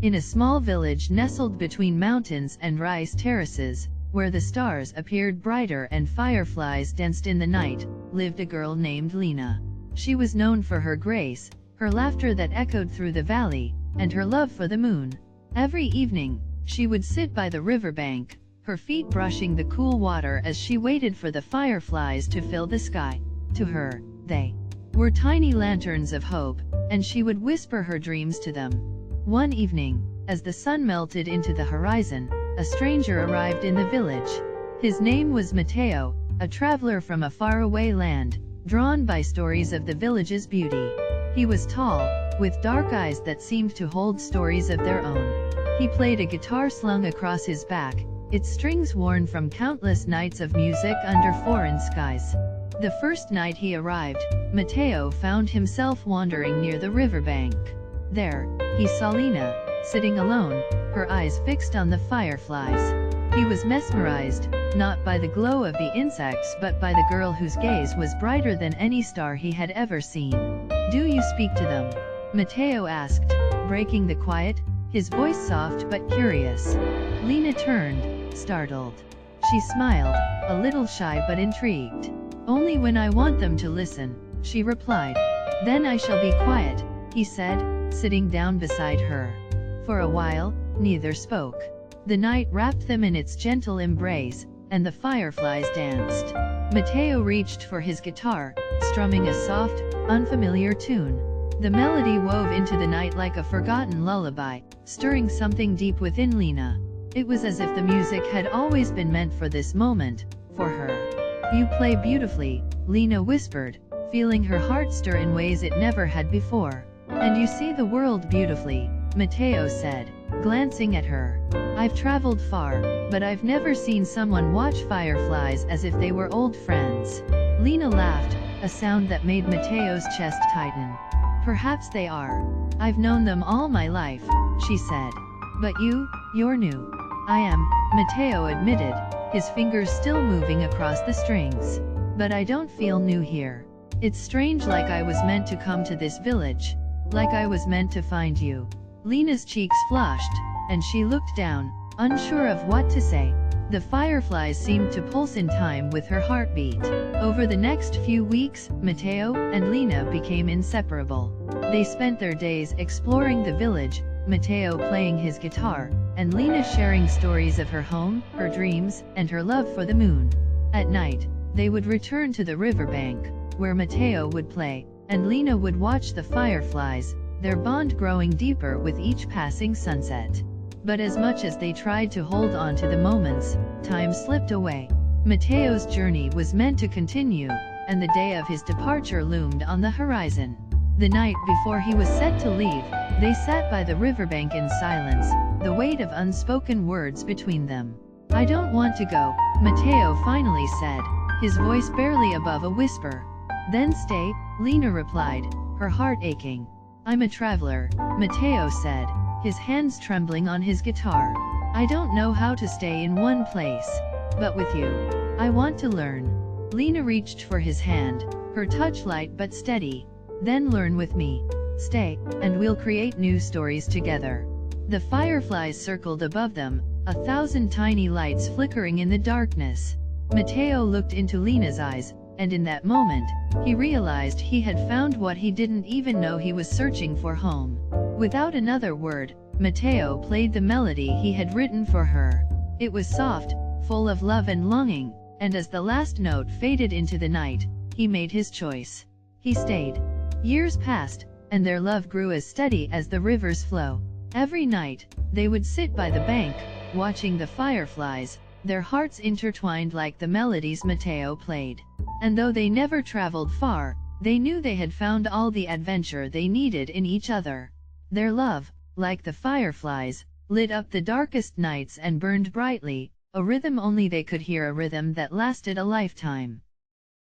In a small village nestled between mountains and rice terraces, where the stars appeared brighter and fireflies danced in the night, lived a girl named Lina. She was known for her grace, her laughter that echoed through the valley, and her love for the moon. Every evening, she would sit by the riverbank, her feet brushing the cool water as she waited for the fireflies to fill the sky. To her, they were tiny lanterns of hope, and she would whisper her dreams to them. One evening, as the sun melted into the horizon, a stranger arrived in the village. His name was Mateo, a traveler from a faraway land, drawn by stories of the village's beauty. He was tall, with dark eyes that seemed to hold stories of their own. He played a guitar slung across his back, its strings worn from countless nights of music under foreign skies. The first night he arrived, Mateo found himself wandering near the riverbank. There, he saw Lina, sitting alone, her eyes fixed on the fireflies. He was mesmerized, not by the glow of the insects but by the girl whose gaze was brighter than any star he had ever seen. "Do you speak to them?" Mateo asked, breaking the quiet, his voice soft but curious. Lina turned, startled. She smiled, a little shy but intrigued. "Only when I want them to listen," she replied. "Then I shall be quiet," he said, sitting down beside her. For a while, neither spoke. The night wrapped them in its gentle embrace, and the fireflies danced. Mateo reached for his guitar, strumming a soft, unfamiliar tune. The melody wove into the night like a forgotten lullaby, stirring something deep within Lina. It was as if the music had always been meant for this moment, for her. "You play beautifully," Lina whispered, feeling her heart stir in ways it never had before. "And you see the world beautifully," Mateo said, glancing at her. "I've traveled far, but I've never seen someone watch fireflies as if they were old friends." Lina laughed, a sound that made Mateo's chest tighten. "Perhaps they are. I've known them all my life," she said. "But you're new." "I am," Mateo admitted, his fingers still moving across the strings. "But I don't feel new here. It's strange, like I was meant to come to this village. Like I was meant to find you." Lina's cheeks flushed, and she looked down, unsure of what to say. The fireflies seemed to pulse in time with her heartbeat. Over the next few weeks, Mateo and Lina became inseparable. They spent their days exploring the village, Mateo playing his guitar, and Lina sharing stories of her home, her dreams, and her love for the moon. At night, they would return to the riverbank, where Mateo would play, and Lina would watch the fireflies, their bond growing deeper with each passing sunset. But as much as they tried to hold on to the moments, time slipped away. Mateo's journey was meant to continue, and the day of his departure loomed on the horizon. The night before he was set to leave, they sat by the riverbank in silence, the weight of unspoken words between them. "I don't want to go," Mateo finally said, his voice barely above a whisper. "Then stay," Lina replied, her heart aching. "I'm a traveler," Mateo said, his hands trembling on his guitar. "I don't know how to stay in one place. But with you, I want to learn." Lina reached for his hand, her touch light but steady. "Then learn with me. Stay, and we'll create new stories together." The fireflies circled above them, 1,000 tiny lights flickering in the darkness. Mateo looked into Lina's eyes, and in that moment, he realized he had found what he didn't even know he was searching for: home. Without another word, Mateo played the melody he had written for her. It was soft, full of love and longing, and as the last note faded into the night, he made his choice. He stayed. Years passed, and their love grew as steady as the river's flow. Every night, they would sit by the bank, watching the fireflies, their hearts intertwined like the melodies Mateo played. And though they never traveled far, they knew they had found all the adventure they needed in each other. Their love, like the fireflies, lit up the darkest nights and burned brightly, a rhythm only they could hear, a rhythm that lasted a lifetime.